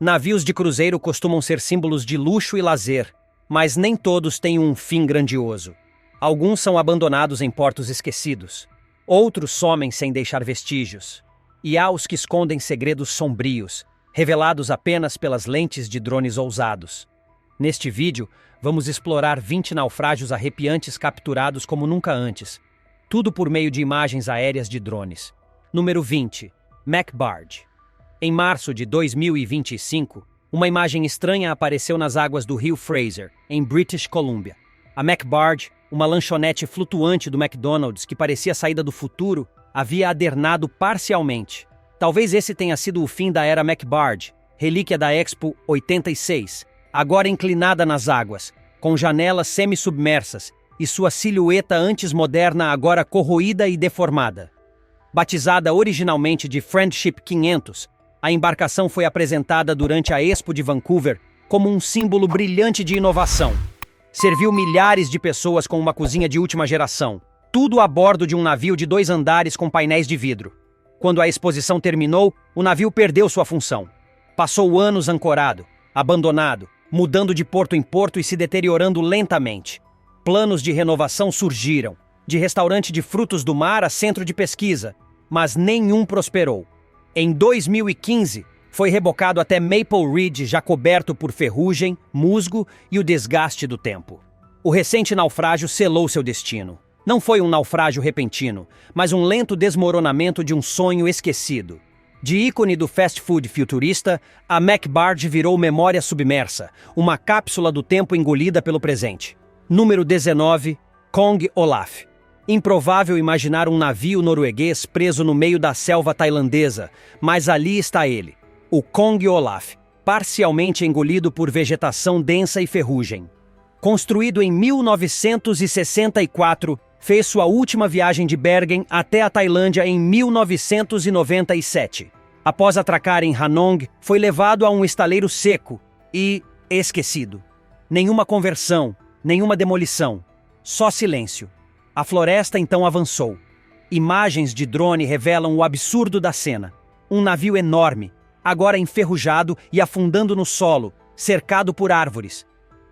Navios de cruzeiro costumam ser símbolos de luxo e lazer, mas nem todos têm um fim grandioso. Alguns são abandonados em portos esquecidos. Outros somem sem deixar vestígios. E há os que escondem segredos sombrios, revelados apenas pelas lentes de drones ousados. Neste vídeo, vamos explorar 20 naufrágios arrepiantes capturados como nunca antes. Tudo por meio de imagens aéreas de drones. Número 20. MacBarge. Em março de 2025, uma imagem estranha apareceu nas águas do rio Fraser, em British Columbia. A MacBarge, uma lanchonete flutuante do McDonald's que parecia saída do futuro, havia adernado parcialmente. Talvez esse tenha sido o fim da era MacBarge, relíquia da Expo 86, agora inclinada nas águas, com janelas semi-submersas e sua silhueta antes moderna agora corroída e deformada. Batizada originalmente de Friendship 500, a embarcação foi apresentada durante a Expo de Vancouver como um símbolo brilhante de inovação. Serviu milhares de pessoas com uma cozinha de última geração, tudo a bordo de um navio de 2 andares com painéis de vidro. Quando a exposição terminou, o navio perdeu sua função. Passou anos ancorado, abandonado, mudando de porto em porto e se deteriorando lentamente. Planos de renovação surgiram, de restaurante de frutos do mar a centro de pesquisa, mas nenhum prosperou. Em 2015, foi rebocado até Maple Ridge, já coberto por ferrugem, musgo e o desgaste do tempo. O recente naufrágio selou seu destino. Não foi um naufrágio repentino, mas um lento desmoronamento de um sonho esquecido. De ícone do fast food futurista, a MacBarge virou memória submersa, uma cápsula do tempo engolida pelo presente. Número 19. Kong Olaf. Improvável imaginar um navio norueguês preso no meio da selva tailandesa, mas ali está ele, o Kong Olaf, parcialmente engolido por vegetação densa e ferrugem. Construído em 1964, fez sua última viagem de Bergen até a Tailândia em 1997. Após atracar em Hanong, foi levado a um estaleiro seco e esquecido. Nenhuma conversão, nenhuma demolição, só silêncio. A floresta então avançou. Imagens de drone revelam o absurdo da cena. Um navio enorme, agora enferrujado e afundando no solo, cercado por árvores.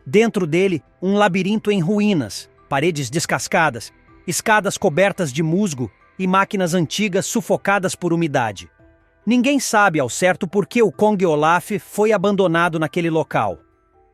Dentro dele, um labirinto em ruínas, paredes descascadas, escadas cobertas de musgo e máquinas antigas sufocadas por umidade. Ninguém sabe ao certo por que o Kong Olaf foi abandonado naquele local.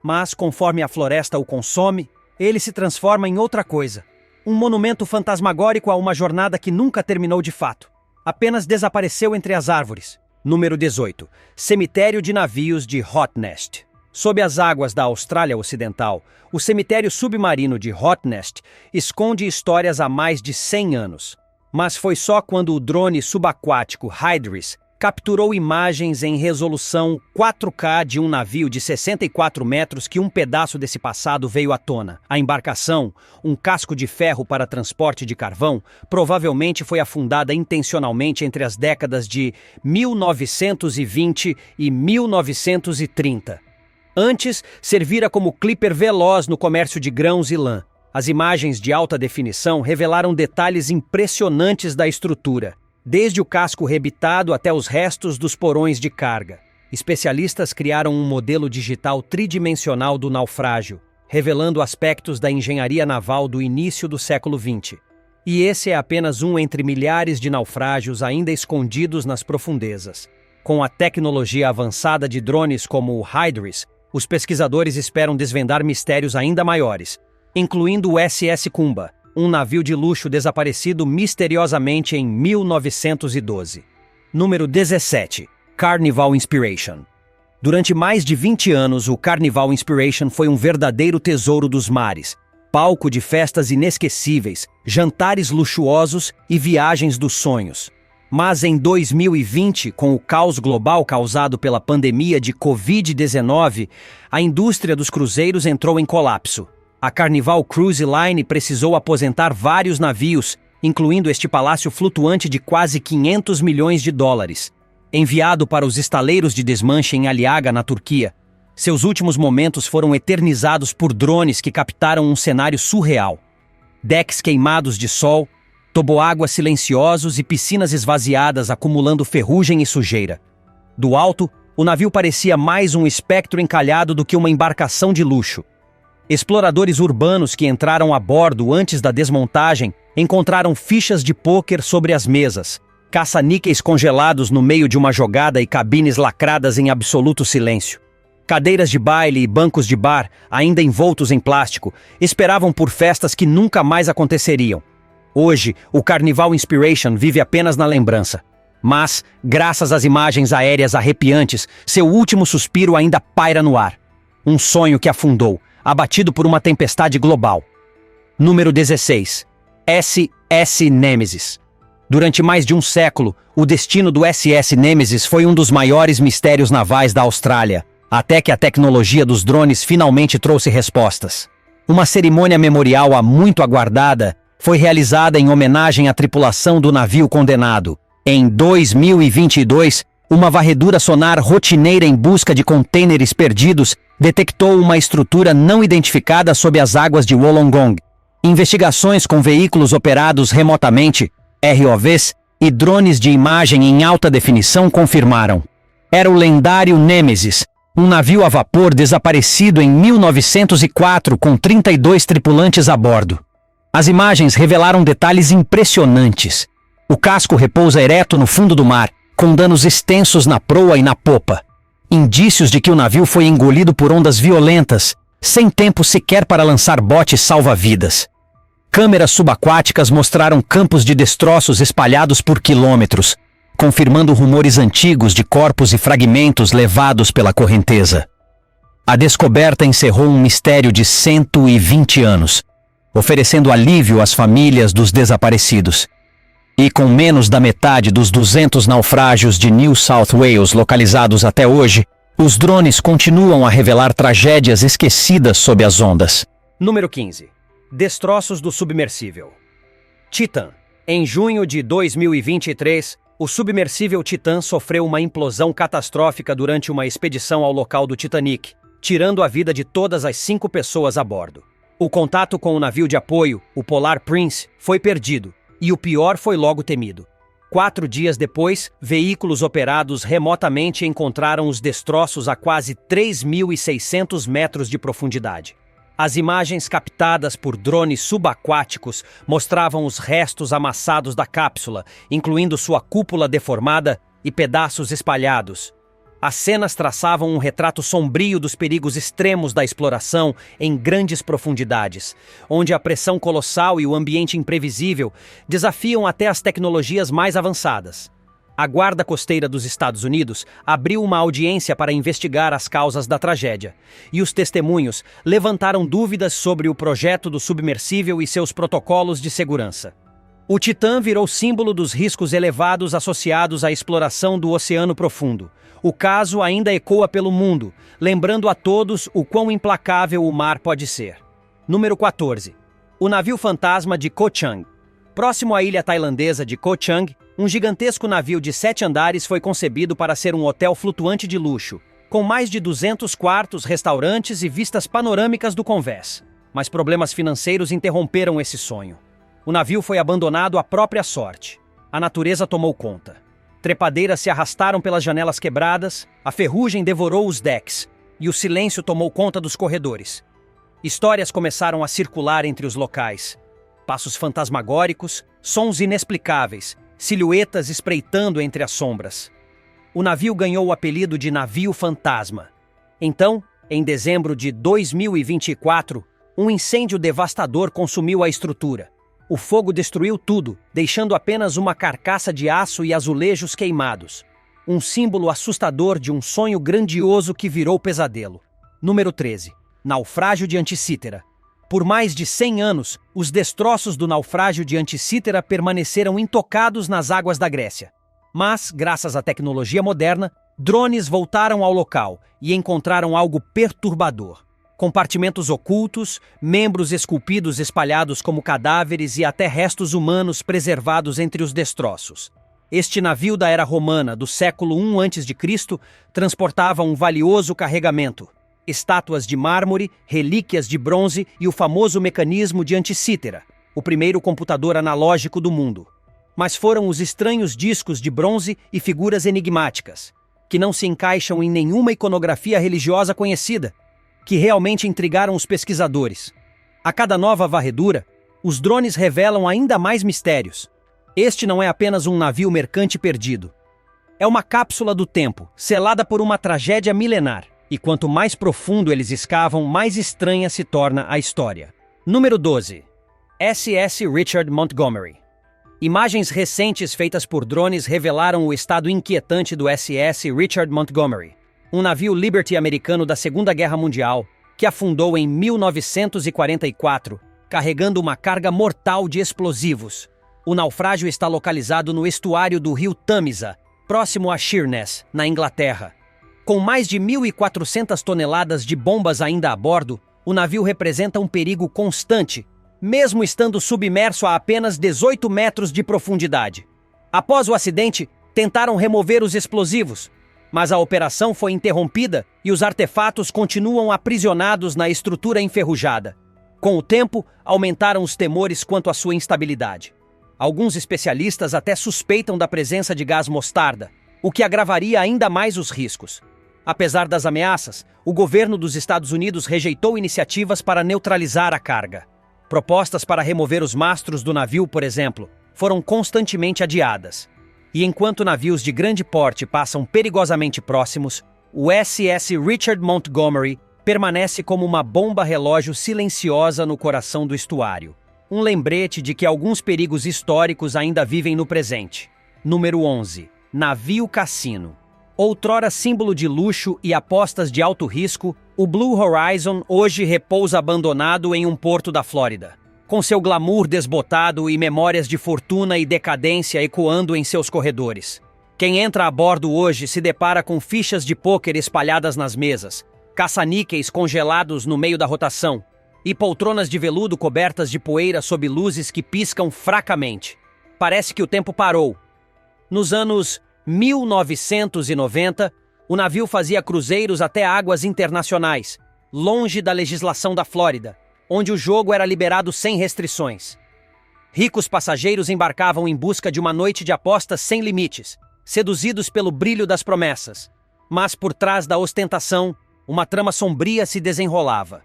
Mas, conforme a floresta o consome, ele se transforma em outra coisa. Um monumento fantasmagórico a uma jornada que nunca terminou de fato. Apenas desapareceu entre as árvores. Número 18. Cemitério de navios de Rottnest. Sob as águas da Austrália Ocidental, o cemitério submarino de Rottnest esconde histórias há mais de 100 anos. Mas foi só quando o drone subaquático Hydris capturou imagens em resolução 4K de um navio de 64 metros que um pedaço desse passado veio à tona. A embarcação, um casco de ferro para transporte de carvão, provavelmente foi afundada intencionalmente entre as décadas de 1920 e 1930. Antes, servira como clipper veloz no comércio de grãos e lã. As imagens de alta definição revelaram detalhes impressionantes da estrutura, desde o casco rebitado até os restos dos porões de carga. Especialistas criaram um modelo digital tridimensional do naufrágio, revelando aspectos da engenharia naval do início do século XX. E esse é apenas um entre milhares de naufrágios ainda escondidos nas profundezas. Com a tecnologia avançada de drones como o Hydris, os pesquisadores esperam desvendar mistérios ainda maiores, incluindo o SS Kumba, um navio de luxo desaparecido misteriosamente em 1912. Número 17. Carnival Inspiration. Durante mais de 20 anos, o Carnival Inspiration foi um verdadeiro tesouro dos mares, palco de festas inesquecíveis, jantares luxuosos e viagens dos sonhos. Mas em 2020, com o caos global causado pela pandemia de Covid-19, a indústria dos cruzeiros entrou em colapso. A Carnival Cruise Line precisou aposentar vários navios, incluindo este palácio flutuante de quase 500 milhões de dólares. Enviado para os estaleiros de desmanche em Aliaga, na Turquia, seus últimos momentos foram eternizados por drones que captaram um cenário surreal. Decks queimados de sol, toboáguas silenciosos e piscinas esvaziadas acumulando ferrugem e sujeira. Do alto, O navio parecia mais um espectro encalhado do que uma embarcação de luxo. Exploradores urbanos que entraram a bordo antes da desmontagem encontraram fichas de pôquer sobre as mesas, caça-níqueis congelados no meio de uma jogada e cabines lacradas em absoluto silêncio. Cadeiras de baile e bancos de bar, ainda envoltos em plástico, esperavam por festas que nunca mais aconteceriam. Hoje, o Carnival Inspiration vive apenas na lembrança. Mas, graças às imagens aéreas arrepiantes, seu último suspiro ainda paira no ar. Um sonho que afundou, abatido por uma tempestade global. Número 16. SS Nemesis. Durante mais de um século, o destino do SS Nemesis foi um dos maiores mistérios navais da Austrália, até que a tecnologia dos drones finalmente trouxe respostas. Uma cerimônia memorial muito aguardada foi realizada em homenagem à tripulação do navio condenado. Em 2022, uma varredura sonar rotineira em busca de contêineres perdidos detectou uma estrutura não identificada sob as águas de Wollongong. Investigações com veículos operados remotamente, ROVs, e drones de imagem em alta definição confirmaram. Era o lendário Nemesis, um navio a vapor desaparecido em 1904 com 32 tripulantes a bordo. As imagens revelaram detalhes impressionantes. O casco repousa ereto no fundo do mar, com danos extensos na proa e na popa. Indícios de que o navio foi engolido por ondas violentas, sem tempo sequer para lançar botes salva-vidas. Câmeras subaquáticas mostraram campos de destroços espalhados por quilômetros, confirmando rumores antigos de corpos e fragmentos levados pela correnteza. A descoberta encerrou um mistério de 120 anos, oferecendo alívio às famílias dos desaparecidos. E com menos da metade dos 200 naufrágios de New South Wales localizados até hoje, os drones continuam a revelar tragédias esquecidas sob as ondas. Número 15. Destroços do submersível. Titan. Em junho de 2023, o submersível Titan sofreu uma implosão catastrófica durante uma expedição ao local do Titanic, tirando a vida de todas as 5 pessoas a bordo. O contato com o navio de apoio, o Polar Prince, foi perdido, e o pior foi logo temido. 4 dias depois, veículos operados remotamente encontraram os destroços a quase 3.600 metros de profundidade. As imagens captadas por drones subaquáticos mostravam os restos amassados da cápsula, incluindo sua cúpula deformada e pedaços espalhados. As cenas traçavam um retrato sombrio dos perigos extremos da exploração em grandes profundidades, onde a pressão colossal e o ambiente imprevisível desafiam até as tecnologias mais avançadas. A Guarda Costeira dos Estados Unidos abriu uma audiência para investigar as causas da tragédia, e os testemunhos levantaram dúvidas sobre o projeto do submersível e seus protocolos de segurança. O Titã virou símbolo dos riscos elevados associados à exploração do oceano profundo. O caso ainda ecoa pelo mundo, lembrando a todos o quão implacável o mar pode ser. Número 14. O navio fantasma de Ko Chang. Próximo à ilha tailandesa de Ko Chang, um gigantesco navio de 7 andares foi concebido para ser um hotel flutuante de luxo, com mais de 200 quartos, restaurantes e vistas panorâmicas do convés. Mas problemas financeiros interromperam esse sonho. O navio foi abandonado à própria sorte. A natureza tomou conta. Trepadeiras se arrastaram pelas janelas quebradas, a ferrugem devorou os decks, e o silêncio tomou conta dos corredores. Histórias começaram a circular entre os locais. Passos fantasmagóricos, sons inexplicáveis, silhuetas espreitando entre as sombras. O navio ganhou o apelido de Navio Fantasma. Então, em dezembro de 2024, um incêndio devastador consumiu a estrutura. O fogo destruiu tudo, deixando apenas uma carcaça de aço e azulejos queimados. Um símbolo assustador de um sonho grandioso que virou pesadelo. Número 13. Naufrágio de Anticítera. Por mais de 100 anos, os destroços do naufrágio de Anticítera permaneceram intocados nas águas da Grécia. Mas, graças à tecnologia moderna, drones voltaram ao local e encontraram algo perturbador. Compartimentos ocultos, membros esculpidos espalhados como cadáveres e até restos humanos preservados entre os destroços. Este navio da era romana do século I a.C. transportava um valioso carregamento: estátuas de mármore, relíquias de bronze e o famoso mecanismo de Anticítera, o primeiro computador analógico do mundo. Mas foram os estranhos discos de bronze e figuras enigmáticas. que não se encaixam em nenhuma iconografia religiosa conhecida, que realmente intrigaram os pesquisadores. A cada nova varredura, os drones revelam ainda mais mistérios. Este não é apenas um navio mercante perdido. É uma cápsula do tempo, selada por uma tragédia milenar. E quanto mais profundo eles escavam, mais estranha se torna a história. Número 12. SS Richard Montgomery. Imagens recentes feitas por drones revelaram o estado inquietante do SS Richard Montgomery, um navio Liberty americano da Segunda Guerra Mundial que afundou em 1944, carregando uma carga mortal de explosivos. O naufrágio está localizado no estuário do rio Tamisa, próximo a Sheerness, na Inglaterra. Com mais de 1.400 toneladas de bombas ainda a bordo, o navio representa um perigo constante, mesmo estando submerso a apenas 18 metros de profundidade. Após o acidente, tentaram remover os explosivos, mas a operação foi interrompida e os artefatos continuam aprisionados na estrutura enferrujada. Com o tempo, aumentaram os temores quanto à sua instabilidade. Alguns especialistas até suspeitam da presença de gás mostarda, o que agravaria ainda mais os riscos. Apesar das ameaças, o governo dos Estados Unidos rejeitou iniciativas para neutralizar a carga. Propostas para remover os mastros do navio, por exemplo, foram constantemente adiadas. E enquanto navios de grande porte passam perigosamente próximos, o SS Richard Montgomery permanece como uma bomba-relógio silenciosa no coração do estuário. Um lembrete de que alguns perigos históricos ainda vivem no presente. Número 11. Navio Cassino. Outrora símbolo de luxo e apostas de alto risco, o Blue Horizon hoje repousa abandonado em um porto da Flórida, com seu glamour desbotado e memórias de fortuna e decadência ecoando em seus corredores. Quem entra a bordo hoje se depara com fichas de pôquer espalhadas nas mesas, caça-níqueis congelados no meio da rotação, e poltronas de veludo cobertas de poeira sob luzes que piscam fracamente. Parece que o tempo parou. Nos anos 1990, o navio fazia cruzeiros até águas internacionais, longe da legislação da Flórida, onde o jogo era liberado sem restrições. Ricos passageiros embarcavam em busca de uma noite de apostas sem limites, seduzidos pelo brilho das promessas. Mas por trás da ostentação, uma trama sombria se desenrolava.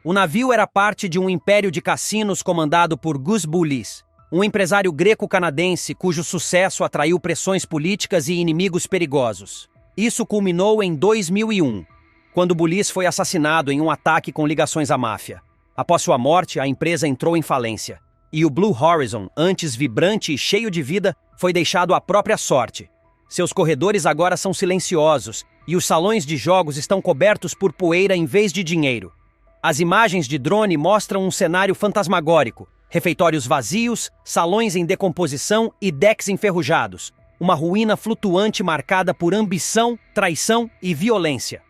O navio era parte de um império de cassinos comandado por Gus Bullis, um empresário greco-canadense cujo sucesso atraiu pressões políticas e inimigos perigosos. Isso culminou em 2001, quando Bullis foi assassinado em um ataque com ligações à máfia. Após sua morte, a empresa entrou em falência, e o Blue Horizon, antes vibrante e cheio de vida, foi deixado à própria sorte. Seus corredores agora são silenciosos, e os salões de jogos estão cobertos por poeira em vez de dinheiro. As imagens de drone mostram um cenário fantasmagórico, refeitórios vazios, salões em decomposição e decks enferrujados. Uma ruína flutuante marcada por ambição, traição e violência.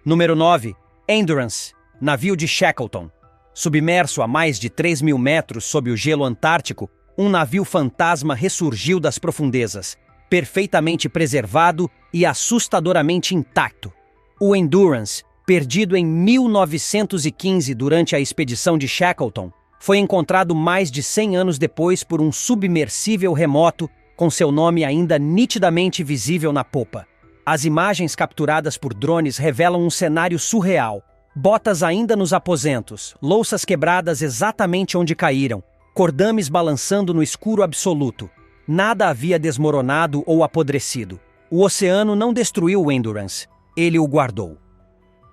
Número 9. Endurance, navio de Shackleton. Submerso a mais de 3.000 metros sob o gelo antártico, um navio fantasma ressurgiu das profundezas, perfeitamente preservado e assustadoramente intacto. O Endurance, perdido em 1915 durante a expedição de Shackleton, foi encontrado mais de 100 anos depois por um submersível remoto com seu nome ainda nitidamente visível na popa. As imagens capturadas por drones revelam um cenário surreal. Botas ainda nos aposentos, louças quebradas exatamente onde caíram, cordames balançando no escuro absoluto. Nada havia desmoronado ou apodrecido. O oceano não destruiu o Endurance, ele o guardou.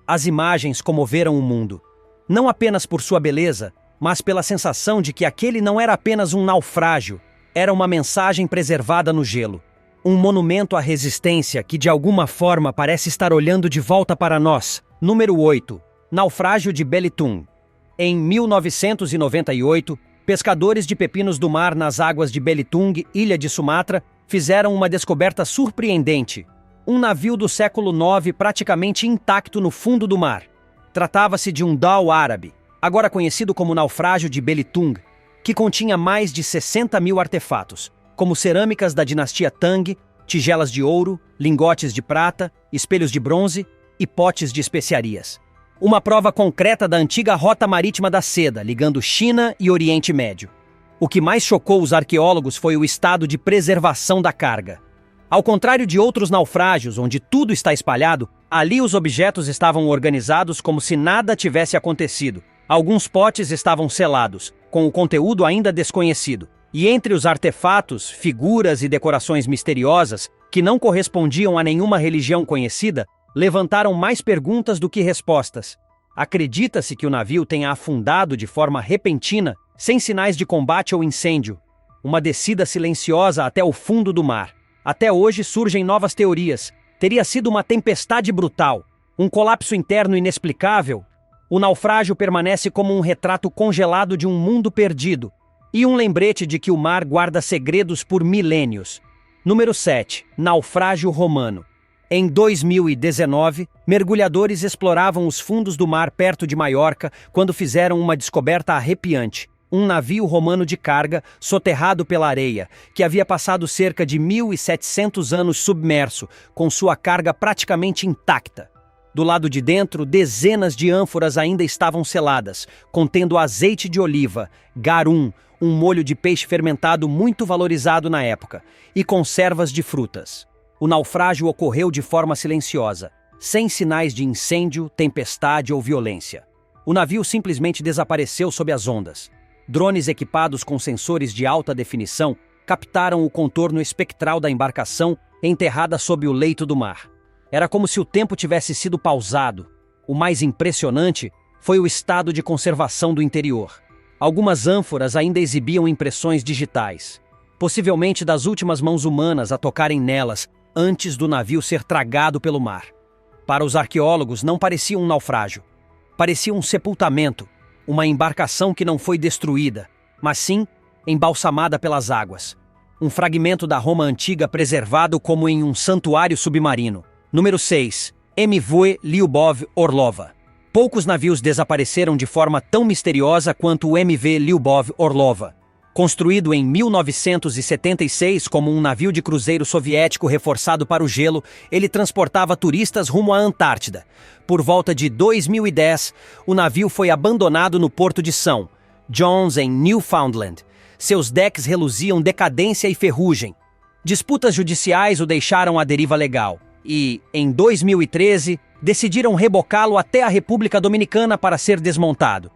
As imagens comoveram o mundo, não apenas por sua beleza, mas pela sensação de que aquele não era apenas um naufrágio, era uma mensagem preservada no gelo. Um monumento à resistência que de alguma forma parece estar olhando de volta para nós. Número 8. Naufrágio de Belitung. Em 1998, pescadores de pepinos do mar nas águas de Belitung, ilha de Sumatra, fizeram uma descoberta surpreendente. Um navio do século IX praticamente intacto no fundo do mar. Tratava-se de um dhow árabe, agora conhecido como Naufrágio de Belitung, que continha mais de 60.000 artefatos, como cerâmicas da dinastia Tang, tigelas de ouro, lingotes de prata, espelhos de bronze e potes de especiarias. Uma prova concreta da antiga rota marítima da seda, ligando China e Oriente Médio. O que mais chocou os arqueólogos foi o estado de preservação da carga. Ao contrário de outros naufrágios, onde tudo está espalhado, ali os objetos estavam organizados como se nada tivesse acontecido. Alguns potes estavam selados, com o conteúdo ainda desconhecido. E entre os artefatos, figuras e decorações misteriosas, que não correspondiam a nenhuma religião conhecida, levantaram mais perguntas do que respostas. Acredita-se que o navio tenha afundado de forma repentina, sem sinais de combate ou incêndio. Uma descida silenciosa até o fundo do mar. Até hoje surgem novas teorias. Teria sido uma tempestade brutal, um colapso interno inexplicável. O naufrágio permanece como um retrato congelado de um mundo perdido e um lembrete de que o mar guarda segredos por milênios. Número 7. Naufrágio romano. Em 2019, mergulhadores exploravam os fundos do mar perto de Maiorca quando fizeram uma descoberta arrepiante. Um navio romano de carga, soterrado pela areia, que havia passado cerca de 1.700 anos submerso, com sua carga praticamente intacta. Do lado de dentro, dezenas de ânforas ainda estavam seladas, contendo azeite de oliva, garum, um molho de peixe fermentado muito valorizado na época, e conservas de frutas. O naufrágio ocorreu de forma silenciosa, sem sinais de incêndio, tempestade ou violência. O navio simplesmente desapareceu sob as ondas. Drones equipados com sensores de alta definição captaram o contorno espectral da embarcação enterrada sob o leito do mar. Era como se o tempo tivesse sido pausado. O mais impressionante foi o estado de conservação do interior. Algumas ânforas ainda exibiam impressões digitais, possivelmente das últimas mãos humanas a tocarem nelas antes do navio ser tragado pelo mar. Para os arqueólogos, não parecia um naufrágio. Parecia um sepultamento. Uma embarcação que não foi destruída, mas sim embalsamada pelas águas. Um fragmento da Roma antiga preservado como em um santuário submarino. Número 6. MV Lyubov Orlova. Poucos navios desapareceram de forma tão misteriosa quanto o MV Lyubov Orlova. Construído em 1976 como um navio de cruzeiro soviético reforçado para o gelo, ele transportava turistas rumo à Antártida. Por volta de 2010, o navio foi abandonado no porto de St. John's, em Newfoundland. Seus decks reluziam decadência e ferrugem. Disputas judiciais o deixaram à deriva legal. E, em 2013, decidiram rebocá-lo até a República Dominicana para ser desmontado.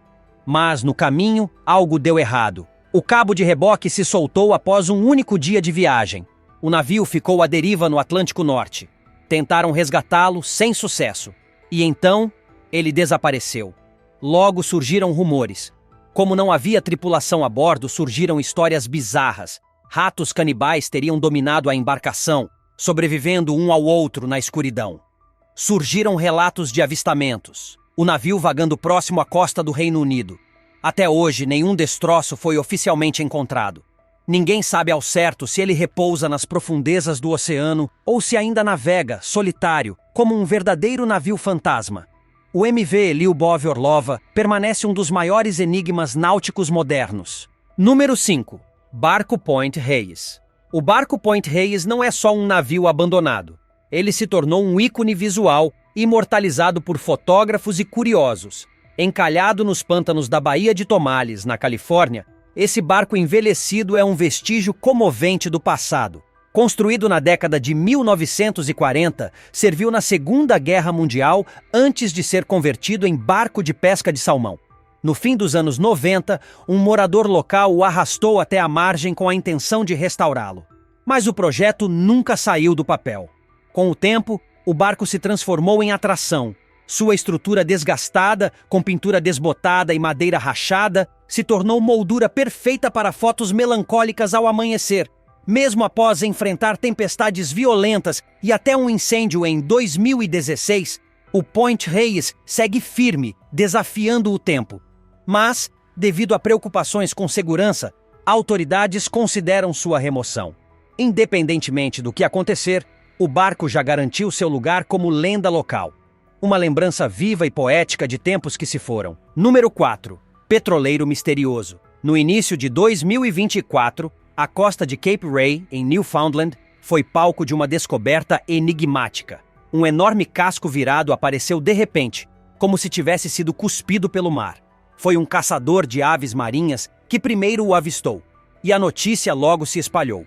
Mas, no caminho, algo deu errado. O cabo de reboque se soltou após um único dia de viagem. O navio ficou à deriva no Atlântico Norte. Tentaram resgatá-lo sem sucesso. E então, ele desapareceu. Logo surgiram rumores. Como não havia tripulação a bordo, surgiram histórias bizarras. Ratos canibais teriam dominado a embarcação, sobrevivendo um ao outro na escuridão. Surgiram relatos de avistamentos. O navio vagando próximo à costa do Reino Unido. Até hoje, nenhum destroço foi oficialmente encontrado. Ninguém sabe ao certo se ele repousa nas profundezas do oceano ou se ainda navega, solitário, como um verdadeiro navio fantasma. O MV Lyubov Orlova permanece um dos maiores enigmas náuticos modernos. Número 5. Barco Point Reyes. O barco Point Reyes não é só um navio abandonado. Ele se tornou um ícone visual, imortalizado por fotógrafos e curiosos. Encalhado nos pântanos da Baía de Tomales, na Califórnia, esse barco envelhecido é um vestígio comovente do passado. Construído na década de 1940, serviu na Segunda Guerra Mundial antes de ser convertido em barco de pesca de salmão. No fim dos anos 90, um morador local o arrastou até a margem com a intenção de restaurá-lo. Mas o projeto nunca saiu do papel. Com o tempo, o barco se transformou em atração. Sua estrutura desgastada, com pintura desbotada e madeira rachada, se tornou moldura perfeita para fotos melancólicas ao amanhecer. Mesmo após enfrentar tempestades violentas e até um incêndio em 2016, o Point Reyes segue firme, desafiando o tempo. Mas, devido a preocupações com segurança, autoridades consideram sua remoção. Independentemente do que acontecer, o barco já garantiu seu lugar como lenda local. Uma lembrança viva e poética de tempos que se foram. Número 4. Petroleiro misterioso. No início de 2024, a costa de Cape Ray, em Newfoundland, foi palco de uma descoberta enigmática. Um enorme casco virado apareceu de repente, como se tivesse sido cuspido pelo mar. Foi um caçador de aves marinhas que primeiro o avistou, e a notícia logo se espalhou.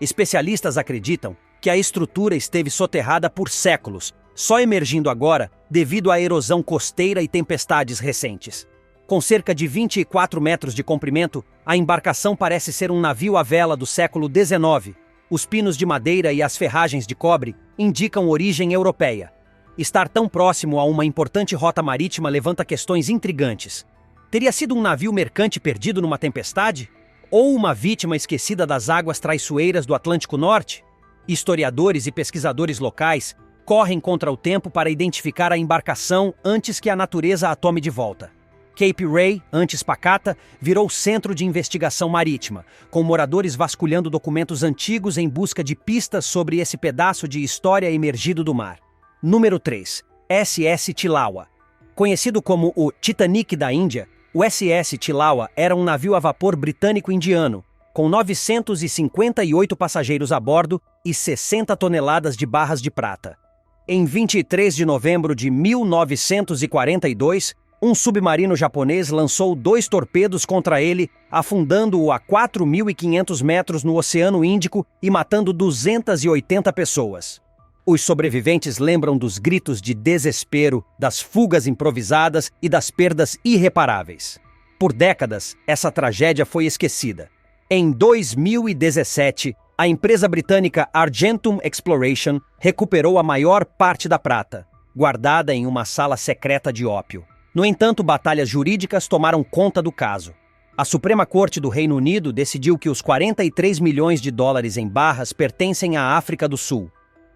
Especialistas acreditam que a estrutura esteve soterrada por séculos, só emergindo agora devido à erosão costeira e tempestades recentes. Com cerca de 24 metros de comprimento, a embarcação parece ser um navio à vela do século XIX. Os pinos de madeira e as ferragens de cobre indicam origem europeia. Estar tão próximo a uma importante rota marítima levanta questões intrigantes. Teria sido um navio mercante perdido numa tempestade? Ou uma vítima esquecida das águas traiçoeiras do Atlântico Norte? Historiadores e pesquisadores locais correm contra o tempo para identificar a embarcação antes que a natureza a tome de volta. Cape Ray, antes pacata, virou centro de investigação marítima, com moradores vasculhando documentos antigos em busca de pistas sobre esse pedaço de história emergido do mar. Número 3. SS Chilawa. Conhecido como o Titanic da Índia, o SS Chilawa era um navio a vapor britânico-indiano, com 958 passageiros a bordo e 60 toneladas de barras de prata. Em 23 de novembro de 1942, um submarino japonês lançou 2 torpedos contra ele, afundando-o a 4.500 metros no Oceano Índico e matando 280 pessoas. Os sobreviventes lembram dos gritos de desespero, das fugas improvisadas e das perdas irreparáveis. Por décadas, essa tragédia foi esquecida. Em 2017, a empresa britânica Argentum Exploration recuperou a maior parte da prata, guardada em uma sala secreta de ópio. No entanto, batalhas jurídicas tomaram conta do caso. A Suprema Corte do Reino Unido decidiu que os 43 milhões de dólares em barras pertencem à África do Sul.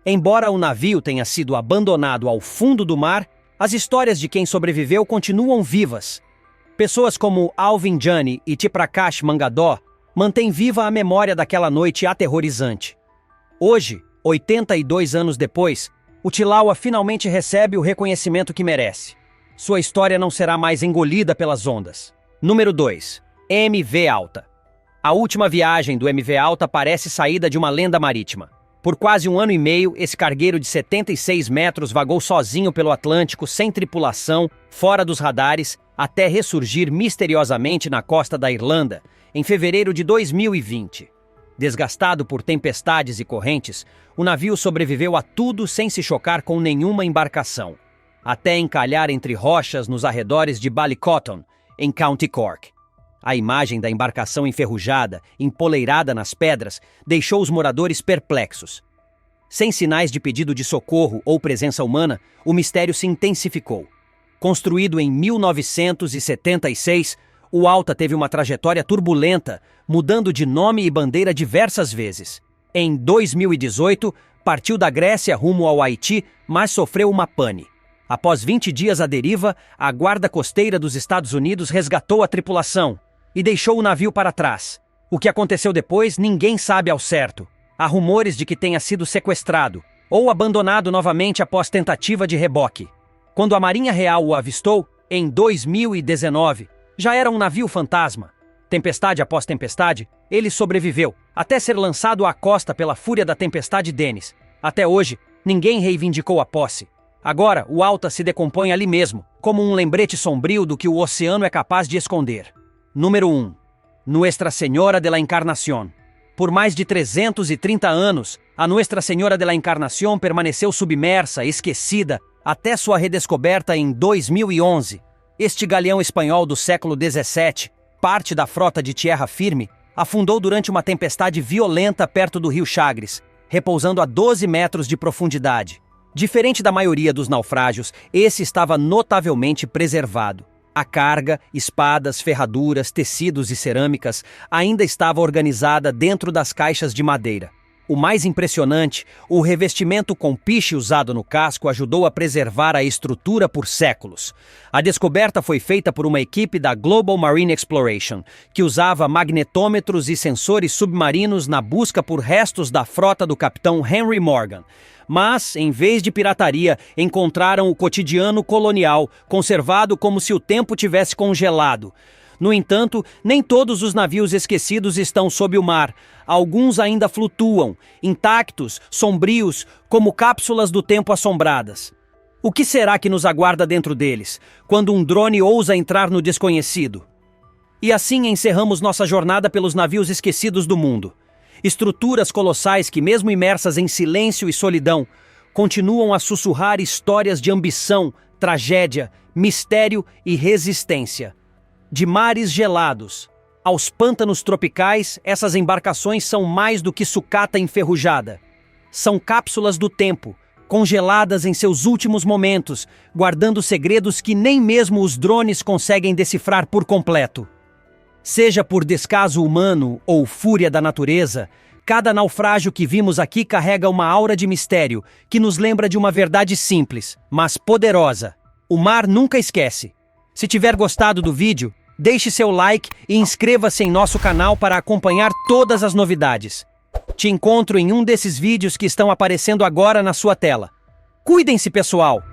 Embora o navio tenha sido abandonado ao fundo do mar, as histórias de quem sobreviveu continuam vivas. Pessoas como Alvin Jani e Tiprakash Mangadó mantém viva a memória daquela noite aterrorizante. Hoje, 82 anos depois, o Chilawa finalmente recebe o reconhecimento que merece. Sua história não será mais engolida pelas ondas. Número 2. MV Alta. A última viagem do MV Alta parece saída de uma lenda marítima. Por quase 1 ano e meio, esse cargueiro de 76 metros vagou sozinho pelo Atlântico, sem tripulação, fora dos radares, até ressurgir misteriosamente na costa da Irlanda, em fevereiro de 2020. Desgastado por tempestades e correntes, o navio sobreviveu a tudo sem se chocar com nenhuma embarcação, até encalhar entre rochas nos arredores de Ballycotton, em County Cork. A imagem da embarcação enferrujada, empoleirada nas pedras, deixou os moradores perplexos. Sem sinais de pedido de socorro ou presença humana, o mistério se intensificou. Construído em 1976, o Alta teve uma trajetória turbulenta, mudando de nome e bandeira diversas vezes. Em 2018, partiu da Grécia rumo ao Haiti, mas sofreu uma pane. Após 20 dias à deriva, a Guarda Costeira dos Estados Unidos resgatou a tripulação e deixou o navio para trás. O que aconteceu depois, ninguém sabe ao certo. Há rumores de que tenha sido sequestrado ou abandonado novamente após tentativa de reboque. Quando a Marinha Real o avistou, em 2019, já era um navio fantasma. Tempestade após tempestade, ele sobreviveu, até ser lançado à costa pela fúria da tempestade Dennis. Até hoje, ninguém reivindicou a posse. Agora, o Alta se decompõe ali mesmo, como um lembrete sombrio do que o oceano é capaz de esconder. Número 1. Nuestra Señora de la Encarnación. Por mais de 330 anos, a Nuestra Senhora de la Encarnación permaneceu submersa, esquecida, até sua redescoberta em 2011. Este galeão espanhol do século XVII, parte da frota de Tierra Firme, afundou durante uma tempestade violenta perto do rio Chagres, repousando a 12 metros de profundidade. Diferente da maioria dos naufrágios, esse estava notavelmente preservado. A carga, espadas, ferraduras, tecidos e cerâmicas ainda estava organizada dentro das caixas de madeira. O mais impressionante, o revestimento com piche usado no casco ajudou a preservar a estrutura por séculos. A descoberta foi feita por uma equipe da Global Marine Exploration, que usava magnetômetros e sensores submarinos na busca por restos da frota do capitão Henry Morgan. Mas, em vez de pirataria, encontraram o cotidiano colonial, conservado como se o tempo tivesse congelado. No entanto, nem todos os navios esquecidos estão sob o mar. Alguns ainda flutuam, intactos, sombrios, como cápsulas do tempo assombradas. O que será que nos aguarda dentro deles, quando um drone ousa entrar no desconhecido? E assim encerramos nossa jornada pelos navios esquecidos do mundo. Estruturas colossais que, mesmo imersas em silêncio e solidão, continuam a sussurrar histórias de ambição, tragédia, mistério e resistência. De mares gelados aos pântanos tropicais, essas embarcações são mais do que sucata enferrujada. São cápsulas do tempo, congeladas em seus últimos momentos, guardando segredos que nem mesmo os drones conseguem decifrar por completo. Seja por descaso humano ou fúria da natureza, cada naufrágio que vimos aqui carrega uma aura de mistério que nos lembra de uma verdade simples, mas poderosa. O mar nunca esquece. Se tiver gostado do vídeo, deixe seu like e inscreva-se em nosso canal para acompanhar todas as novidades. Te encontro em um desses vídeos que estão aparecendo agora na sua tela. Cuidem-se, pessoal!